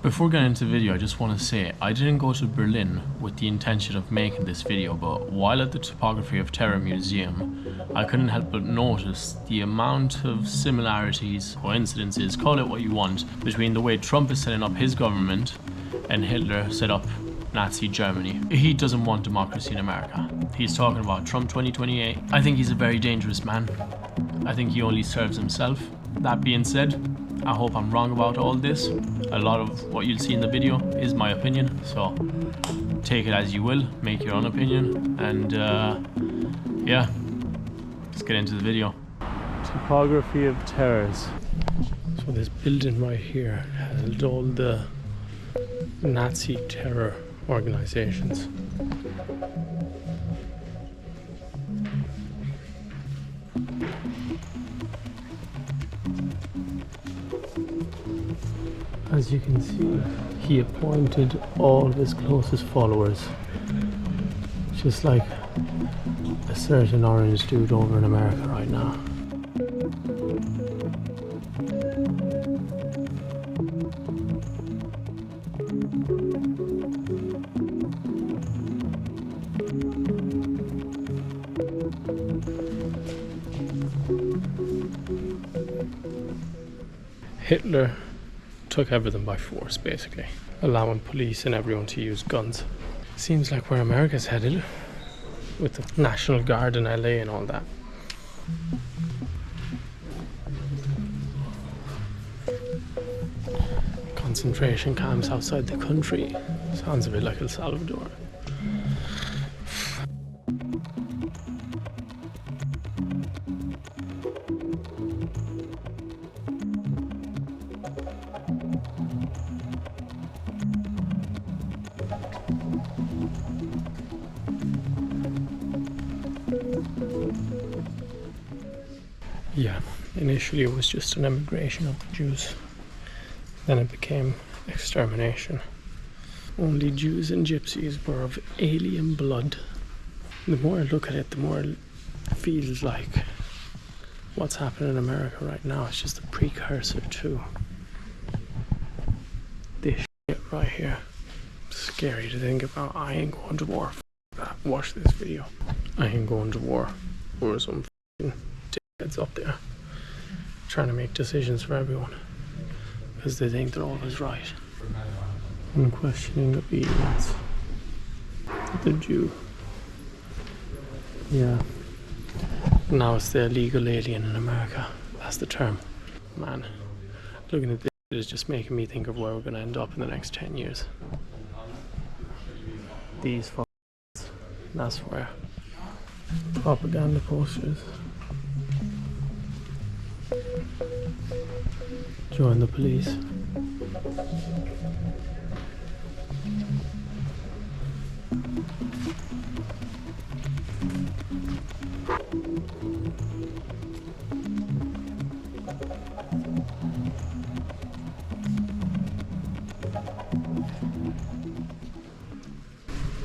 Before getting into the video, I just want to say I didn't go to Berlin with the intention of making this video, but while at the Topography of Terror Museum, I couldn't help but notice the amount of similarities, coincidences, call it what you want, between the way Trump is setting up his government and Hitler set up Nazi Germany. He doesn't want democracy in America. He's talking about Trump 2028. I think he's a very dangerous man. I think he only serves himself. That being said, I hope I'm wrong about all this. A lot of what you'll see in the video is my opinion, so take it as you will, make your own opinion, and yeah, let's get into the video. Topography of terrors. So this building right here held all the Nazi terror organizations. As you can see, he appointed all of his closest followers, just like a certain orange dude over in America right now. Hitler took everything by force, basically, allowing police and everyone to use guns. Seems like where America's headed, with the National Guard in LA and all that. Concentration camps outside the country. Sounds a bit like El Salvador. Yeah, initially it was just an immigration of the Jews. Then it became extermination. Only Jews and gypsies were of alien blood. The more I look at it, the more it feels like what's happening in America right now is just a precursor to this shit right here. Scary to think about. I ain't going to war. Watch this video. I ain't going to war. Or some dickheads up there trying to make decisions for everyone because they think they're always right. Unquestioning obedience. The Jew. Yeah. Now it's the illegal alien in America. That's the term. Man, looking at this is just making me think of where we're going to end up in the next 10 years. These f***s. That's where. Propaganda posters. Join the police.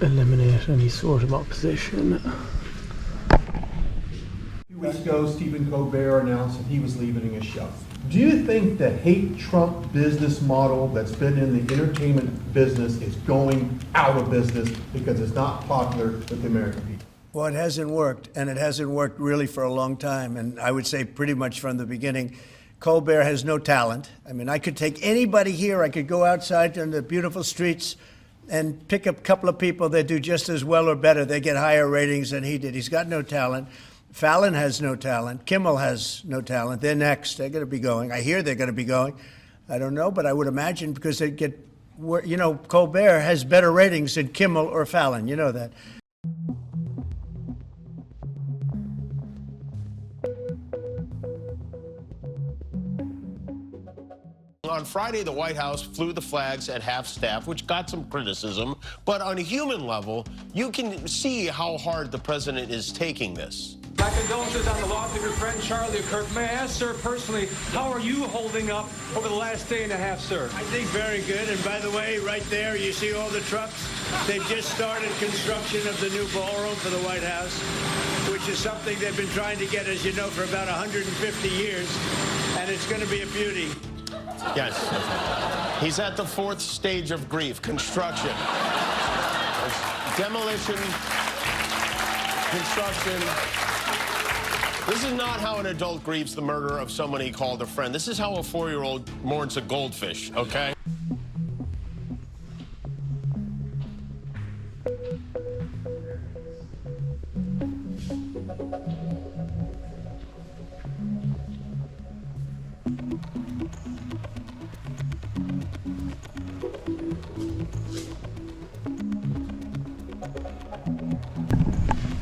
Eliminate any sort of opposition. A few weeks ago, Stephen Colbert announced that he was leaving his show. Do you think the hate Trump business model that's been in the entertainment business is going out of business because it's not popular with the American people? Well, it hasn't worked, and it hasn't worked really for a long time, and I would say pretty much from the beginning. Colbert has no talent. I mean, I could take anybody here, I could go outside in the beautiful streets and pick up a couple of people that do just as well or better. They get higher ratings than he did. He's got no talent. Fallon has no talent. Kimmel has no talent. They're next. They're going to be going. I hear they're going to be going. I don't know, but I would imagine because they get, you know, Colbert has better ratings than Kimmel or Fallon. You know that. On Friday, the White House flew the flags at half-staff, which got some criticism. But on a human level, you can see how hard the president is taking this. My condolences on the loss of your friend Charlie Kirk. May I ask, sir, personally, how are you holding up over the last day and a half, sir? I think very good. And by the way, right there, you see all the trucks? They've just started construction of the new ballroom for the White House, which is something they've been trying to get, as you know, for about 150 years. And it's going to be a beauty. Yes. He's at the 4th stage of grief, construction. Demolition, construction. This is not how an adult grieves the murder of someone he called a friend. This is how a 4-year-old mourns a goldfish, okay?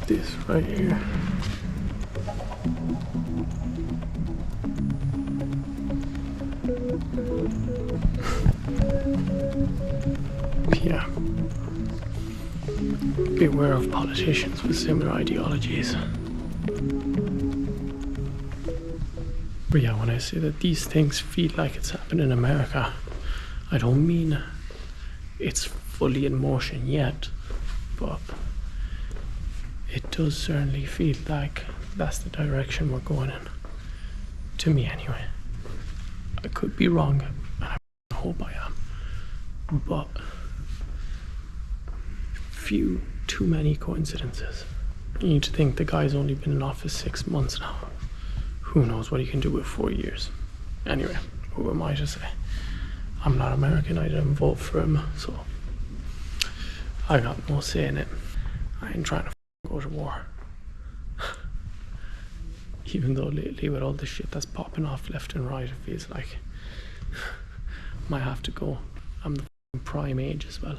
This right here. Yeah. Beware of politicians with similar ideologies. But yeah, when I say that these things feel like it's happened in America, I don't mean it's fully in motion yet, but it does certainly feel like that's the direction we're going in. To me, anyway. I could be wrong, and I hope I am. But few too many coincidences. You need to think the guy's only been in office 6 months now. Who knows what he can do with 4 years? Anyway, who am I to say? I'm not American, I didn't vote for him, so I got no say in it. I ain't trying to go to war. Even though lately with all the shit that's popping off left and right, it feels like might have to go. I'm the prime age as well.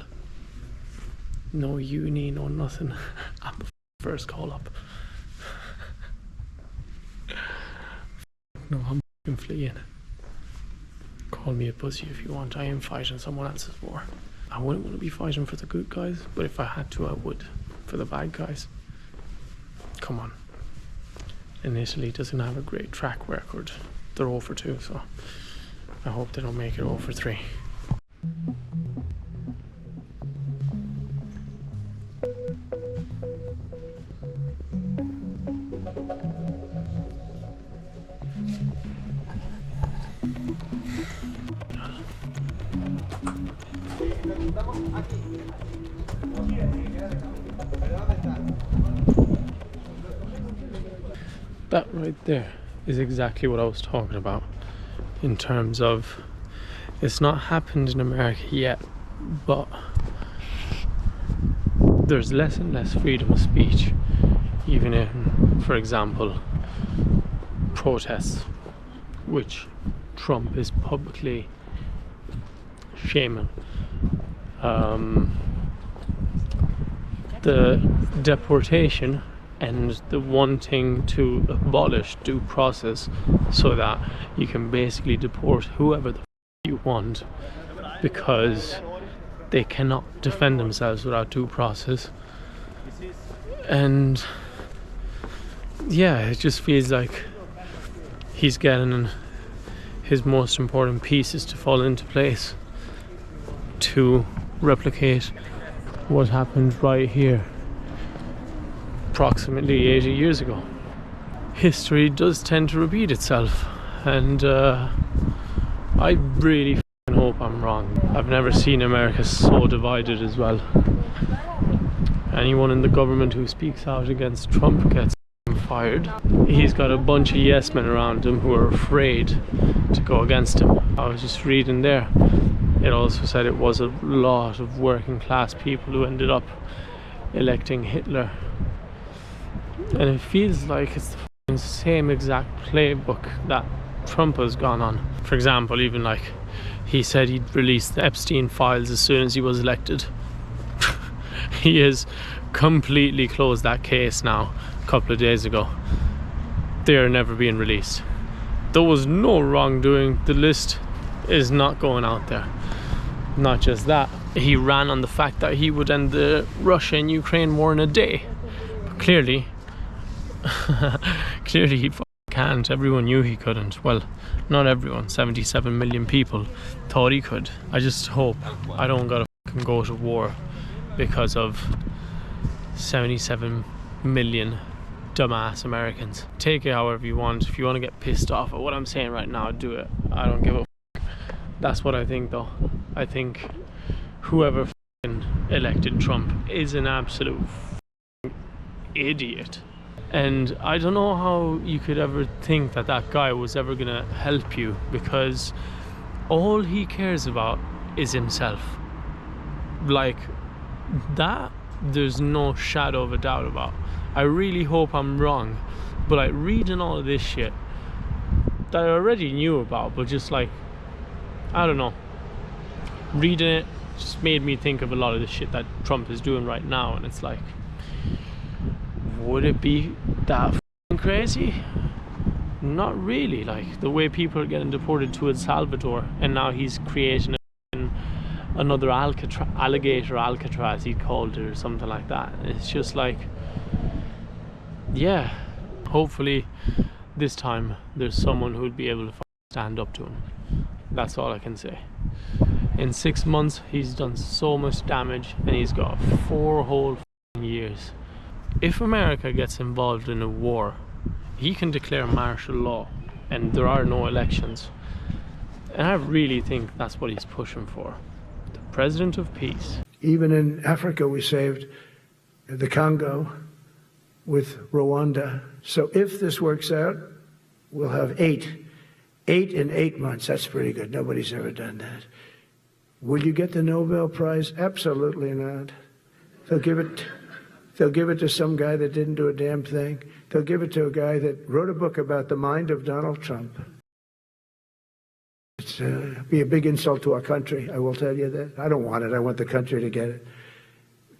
No uni, no nothing. I'm the first call up. No, I'm fleeing. Call me a pussy if you want. I am fighting someone else's war. I wouldn't want to be fighting for the good guys, but if I had to, I would. For the bad guys. Come on. And Italy doesn't have a great track record. They're 0-2, so I hope they don't make it 0-3. That right there is exactly what I was talking about in terms of it's not happened in America yet, but there's less and less freedom of speech, even in, for example, protests, which Trump is publicly shaming. The deportation and the wanting to abolish due process so that you can basically deport whoever the you want because they cannot defend themselves without due process. And yeah, it just feels like he's getting his most important pieces to fall into place to replicate what happened right here approximately 80 years ago. History does tend to repeat itself, and I really hope I'm wrong. I've never seen America so divided as well. Anyone in the government who speaks out against Trump gets fired. He's got a bunch of yes men around him who are afraid to go against him. I was just reading there. It also said it was a lot of working class people who ended up electing Hitler. And it feels like it's the same exact playbook that Trump has gone on. For example, even like he said he'd release the Epstein files as soon as he was elected. He has completely closed that case now a couple of days ago. They are never being released. There was no wrongdoing. The list is not going out there. Not just that, he ran on the fact that he would end the Russia and Ukraine war in a day. But clearly he can't. Everyone knew he couldn't. Well, not everyone. 77 million people thought he could. I just hope I don't gotta go to war because of 77 million dumbass Americans. Take it however you want. If you want to get pissed off at what I'm saying right now, do it. I don't give a That's what I think, though. I think whoever f***ing elected Trump is an absolute idiot. And I don't know how you could ever think that that guy was ever gonna help you, because all he cares about is himself. Like, that there's no shadow of a doubt about. I really hope I'm wrong, but like reading all of this shit that I already knew about, but just like, I don't know, reading it just made me think of a lot of the shit that Trump is doing right now, and it's like, would it be that f***ing crazy? Not really. Like, the way people are getting deported to El Salvador, and now he's creating another alligator Alcatraz, he called it, or something like that. It's just like, yeah, hopefully this time there's someone who'll be able to stand up to him. That's all I can say. In 6 months he's done so much damage, and he's got 4 whole years. If America gets involved in a war, he can declare martial law, and there are no elections. And I really think that's what he's pushing for. The president of peace. Even in Africa, we saved the Congo with Rwanda. So if this works out, we'll have 8 in 8 months. That's pretty good. Nobody's ever done that. Will you get the Nobel Prize? Absolutely not. They'll give it to some guy that didn't do a damn thing. They'll give it to a guy that wrote a book about the mind of Donald Trump. It's be a big insult to our country, I will tell you that. I don't want it. I want the country to get it.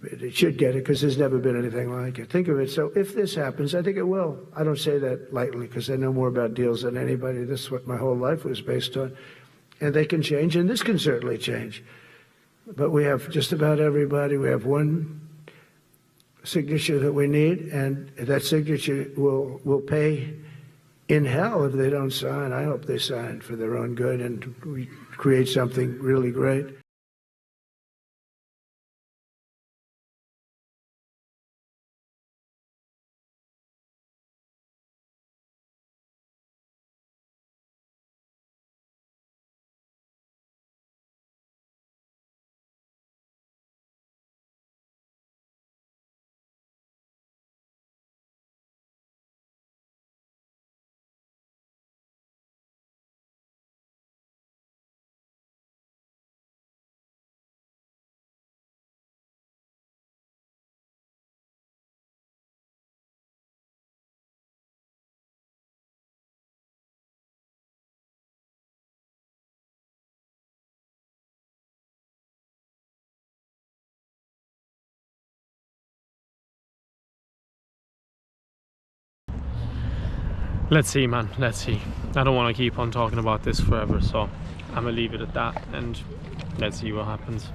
It should get it, because there's never been anything like it. Think of it. So if this happens, I think it will. I don't say that lightly, because I know more about deals than anybody. This is what my whole life was based on. And they can change, and this can certainly change. But we have just about everybody. We have one signature that we need, and that signature will pay in hell if they don't sign. I hope they sign for their own good, and we create something really great. Let's see, man, let's see. I don't want to keep on talking about this forever, so I'm gonna leave it at that, and let's see what happens.